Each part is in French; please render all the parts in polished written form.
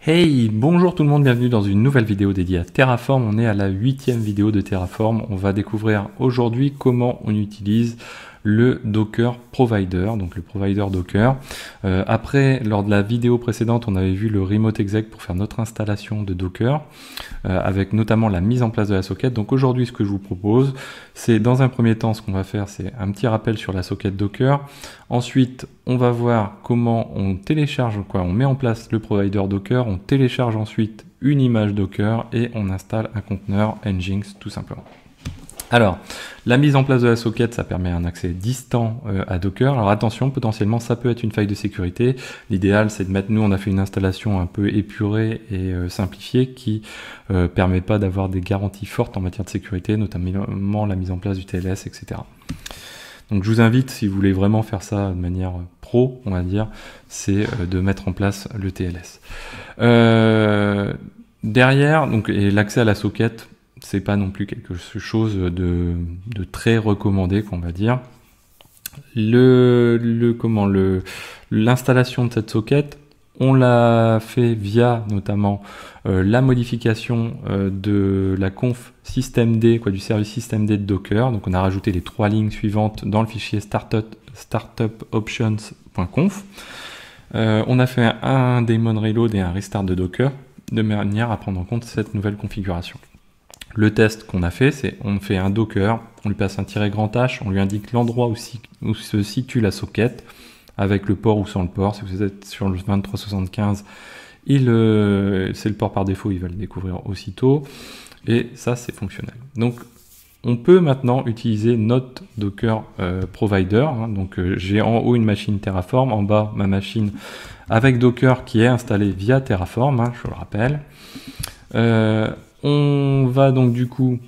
Hey, bonjour tout le monde, bienvenue dans une nouvelle vidéo dédiée à Terraform. On est à la 8e vidéo de Terraform. On va découvrir aujourd'hui comment on utilise le Docker Provider, donc le provider Docker. Après, lors de la vidéo précédente, on avait vu le Remote Exec pour faire notre installation de Docker, avec notamment la mise en place de la socket. Donc aujourd'hui, ce que je vous propose, c'est dans un premier temps, ce qu'on va faire, c'est un petit rappel sur la socket Docker. Ensuite, on va voir comment on télécharge, on met en place le provider Docker, on télécharge ensuite une image Docker et on installe un conteneur Nginx tout simplement. Alors, la mise en place de la socket, ça permet un accès distant à Docker. Alors attention, potentiellement, ça peut être une faille de sécurité. L'idéal, c'est de mettre, nous, on a fait une installation un peu épurée et simplifiée qui permet pas d'avoir des garanties fortes en matière de sécurité, notamment la mise en place du TLS, etc. Donc je vous invite, si vous voulez vraiment faire ça de manière pro, on va dire, c'est de mettre en place le TLS. Derrière, donc, et l'accès à la socket, c'est pas non plus quelque chose de très recommandé, qu'on va dire. L'installation de cette socket, on l'a fait via notamment la modification de la conf systemd, du service systemd de Docker. Donc on a rajouté les 3 lignes suivantes dans le fichier startupoptions.conf. On a fait un daemon reload et un restart de Docker de manière à prendre en compte cette nouvelle configuration. Le test qu'on a fait, c'est on fait un Docker, on lui passe un -H, on lui indique l'endroit où se situe la socket, avec le port ou sans le port. Si vous êtes sur le 2375, c'est le port par défaut, il va le découvrir aussitôt. Et ça, c'est fonctionnel. Donc, on peut maintenant utiliser notre Docker Provider. Donc, j'ai en haut une machine Terraform, en bas ma machine avec Docker qui est installée via Terraform, je le rappelle. On va donc du coup,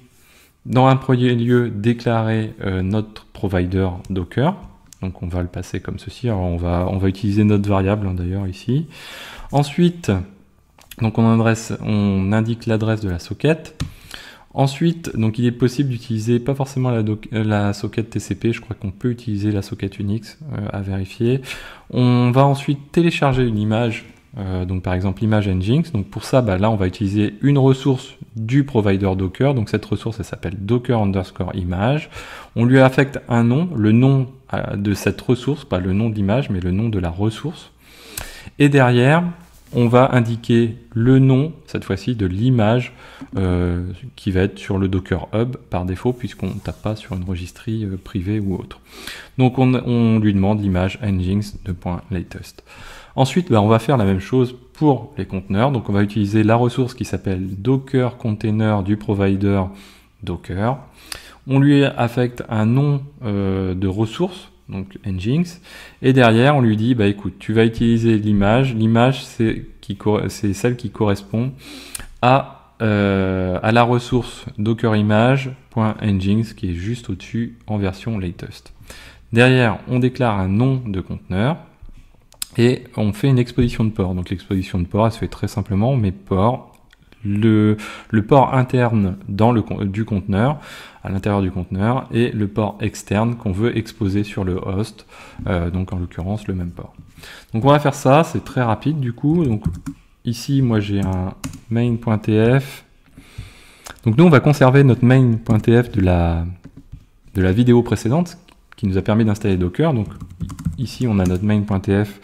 dans un premier lieu, déclarer notre provider Docker. Donc on va le passer comme ceci. Alors on va utiliser notre variable d'ailleurs ici. Ensuite, donc on indique l'adresse de la socket. Ensuite, donc il est possible d'utiliser pas forcément la socket TCP. Je crois qu'on peut utiliser la socket Unix à vérifier. On va ensuite télécharger une image. Donc par exemple l'image Nginx. Donc pour ça, là on va utiliser une ressource du provider Docker. Donc cette ressource, elle s'appelle docker_image. On lui affecte un nom, le nom de cette ressource, pas le nom de l'image, mais le nom de la ressource. Et derrière, on va indiquer le nom, cette fois-ci, de l'image qui va être sur le Docker Hub par défaut, puisqu'on ne tape pas sur une registrie privée ou autre. Donc on lui demande l'image Nginx.latest. Ensuite, on va faire la même chose pour les conteneurs. Donc on va utiliser la ressource qui s'appelle Docker Container du provider Docker. On lui affecte un nom de ressource, donc Nginx. Et derrière, on lui dit, écoute, tu vas utiliser l'image. L'image, c'est celle qui correspond à la ressource dockerimage.nginx qui est juste au-dessus en version latest. Derrière, on déclare un nom de conteneur. Et on fait une exposition de port. Donc l'exposition de port, elle se fait très simplement, on met port, le port interne du conteneur, à l'intérieur du conteneur, et le port externe qu'on veut exposer sur le host, donc en l'occurrence le même port. Donc on va faire ça, c'est très rapide du coup. Donc ici, moi j'ai un main.tf. Donc nous on va conserver notre main.tf de la vidéo précédente, qui nous a permis d'installer Docker. Donc ici on a notre main.tf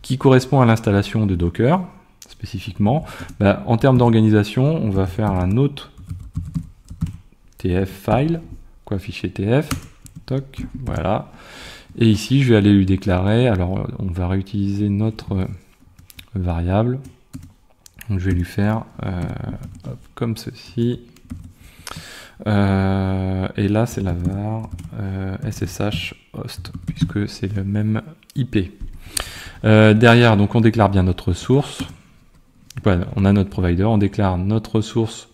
qui correspond à l'installation de Docker spécifiquement. En termes d'organisation, on va faire un autre tf file, fichier tf, toc, voilà. Et ici je vais aller lui déclarer, alors on va réutiliser notre variable. Donc je vais lui faire comme ceci. Et là c'est la var ssh host puisque c'est le même IP. Derrière, donc on déclare bien notre source. On a notre provider, on déclare notre ressource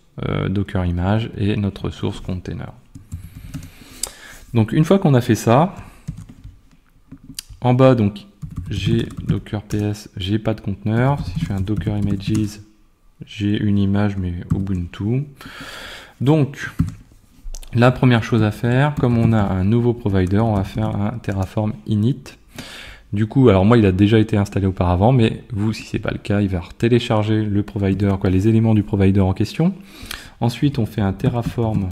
Docker image et notre ressource container. Donc une fois qu'on a fait ça, en bas donc j'ai Docker PS, j'ai pas de conteneur. Si je fais un Docker images, j'ai une image mais Ubuntu. Donc la première chose à faire, comme on a un nouveau provider, on va faire un Terraform init. Du coup, alors moi, il a déjà été installé auparavant, mais vous, si c'est pas le cas, il va télécharger le provider, les éléments du provider en question. Ensuite, on fait un Terraform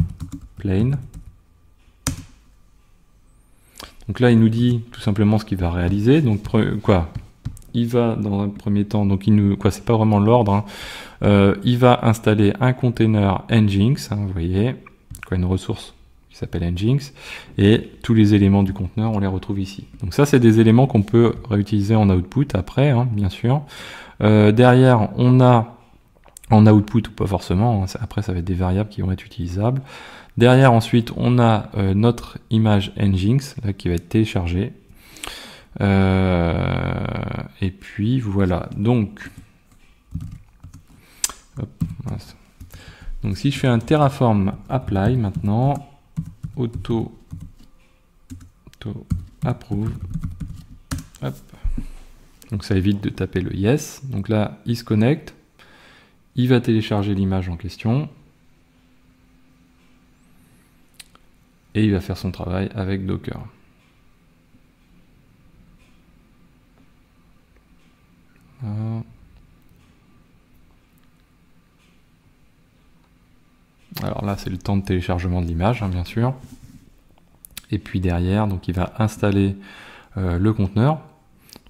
plain. Donc là, il nous dit tout simplement ce qu'il va réaliser. Donc il va dans un premier temps, donc c'est pas vraiment l'ordre. Il va installer un container Nginx, vous voyez, une ressource qui s'appelle Nginx, et tous les éléments du conteneur, on les retrouve ici. Donc ça, c'est des éléments qu'on peut réutiliser en output après, bien sûr. Derrière, on a en output ou pas forcément, après ça va être des variables qui vont être utilisables. Derrière, ensuite, on a notre image Nginx là, qui va être téléchargée. Et puis voilà. Donc, si je fais un Terraform apply maintenant, auto approve. Hop. Donc ça évite de taper le yes. Donc là, il se connecte. Il va télécharger l'image en question. Et il va faire son travail avec Docker. Alors là, c'est le temps de téléchargement de l'image, bien sûr. Et puis derrière, donc il va installer le conteneur.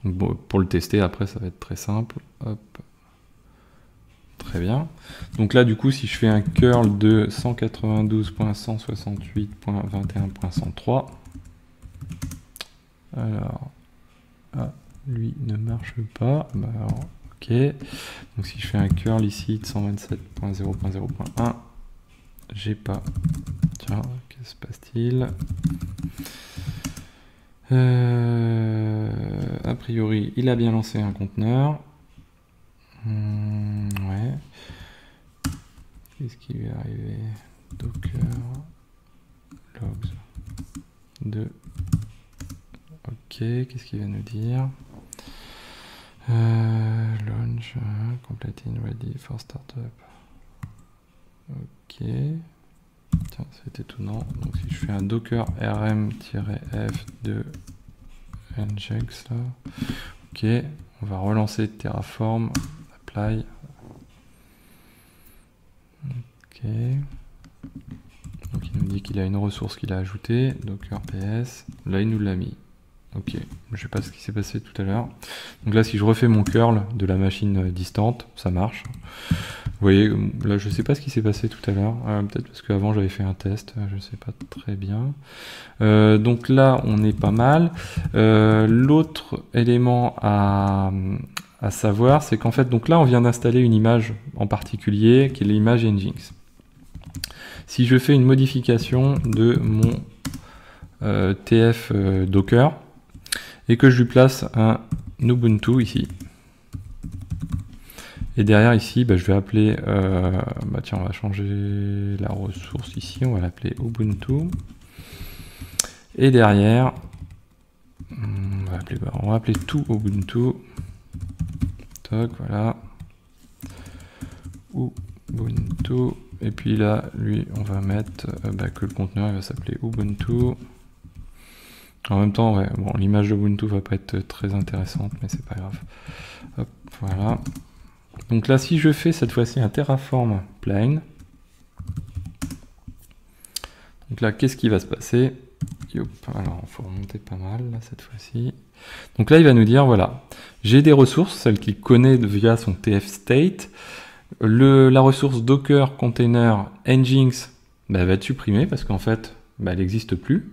Donc, bon, pour le tester, après, ça va être très simple. Hop. Très bien. Donc là, du coup, si je fais un curl de 192.168.21.103, alors, lui ne marche pas. Bah, alors, ok. Donc si je fais un curl ici de 127.0.0.1, j'ai pas. Tiens, qu'est-ce qui se passe-t-il? A priori, il a bien lancé un conteneur. Ouais. Qu'est-ce qui lui est arrivé? Docker logs 2. Ok, qu'est-ce qu'il va nous dire? Launch, completing ready for startup. Ok. Tiens, c'est étonnant. Donc si je fais un docker rm-f de nginx là. Ok, on va relancer Terraform, apply. Ok. Donc il nous dit qu'il a une ressource qu'il a ajoutée, docker ps. Là il nous l'a mis. Ok, je sais pas ce qui s'est passé tout à l'heure. Donc là, si je refais mon curl de la machine distante, ça marche. Vous voyez, là, je sais pas ce qui s'est passé tout à l'heure. Peut-être parce qu'avant, j'avais fait un test. Je sais pas très bien. Donc là, on est pas mal. L'autre élément à savoir, c'est qu'en fait, donc là, on vient d'installer une image en particulier, qui est l'image Nginx. Si je fais une modification de mon TF Docker, et que je lui place un Ubuntu ici. Et derrière ici, je vais appeler, tiens, on va changer la ressource ici, on va l'appeler Ubuntu. Et derrière, on va appeler tout Ubuntu. Toc, voilà. Ubuntu. Et puis là, lui, on va mettre que le conteneur il va s'appeler Ubuntu. En même temps, ouais, bon, l'image d'Ubuntu va pas être très intéressante, mais c'est pas grave. Hop, voilà. Donc là, si je fais cette fois-ci un Terraform plain, donc là, qu'est-ce qui va se passer? Alors, il faut remonter pas mal, là, cette fois-ci. Donc là, il va nous dire, voilà, j'ai des ressources, celles qu'il connaît via son TF state. La ressource Docker Container Nginx va être supprimée parce qu'en fait, elle n'existe plus.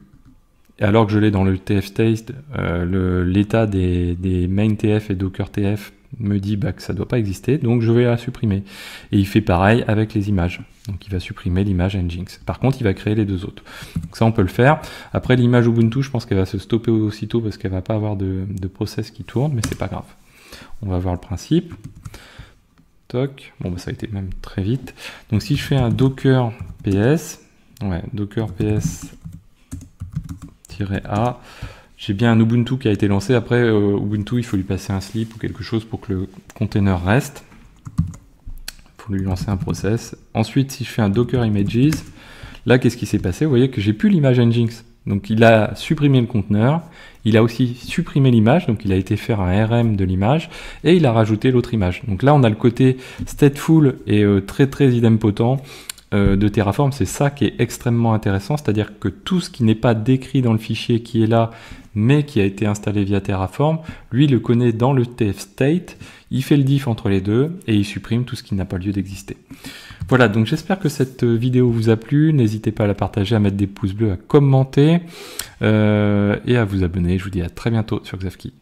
Et alors que je l'ai dans le TF state, l'état des main TF et Docker TF me dit que ça ne doit pas exister, donc je vais la supprimer. Et il fait pareil avec les images. Donc il va supprimer l'image Nginx. Par contre, il va créer les deux autres. Donc ça, on peut le faire. Après, l'image Ubuntu, je pense qu'elle va se stopper aussitôt parce qu'elle va pas avoir de process qui tourne, mais c'est pas grave. On va voir le principe. Toc. Bon, ça a été même très vite. Donc si je fais un docker ps, docker ps -a, j'ai bien un Ubuntu qui a été lancé. Après, Ubuntu, il faut lui passer un slip ou quelque chose pour que le container reste. Il faut lui lancer un process. Ensuite, si je fais un docker images, là, qu'est-ce qui s'est passé? Vous voyez que j'ai plus l'image Nginx. Donc il a supprimé le conteneur, il a aussi supprimé l'image, donc il a été faire un RM de l'image, et il a rajouté l'autre image. Donc là on a le côté stateful et très idempotent de Terraform. C'est ça qui est extrêmement intéressant, c'est-à-dire que tout ce qui n'est pas décrit dans le fichier qui est là, mais qui a été installé via Terraform, lui le connaît dans le TF state, il fait le diff entre les deux, et il supprime tout ce qui n'a pas lieu d'exister. Voilà, donc j'espère que cette vidéo vous a plu. N'hésitez pas à la partager, à mettre des pouces bleus, à commenter et à vous abonner. Je vous dis à très bientôt sur Xavki.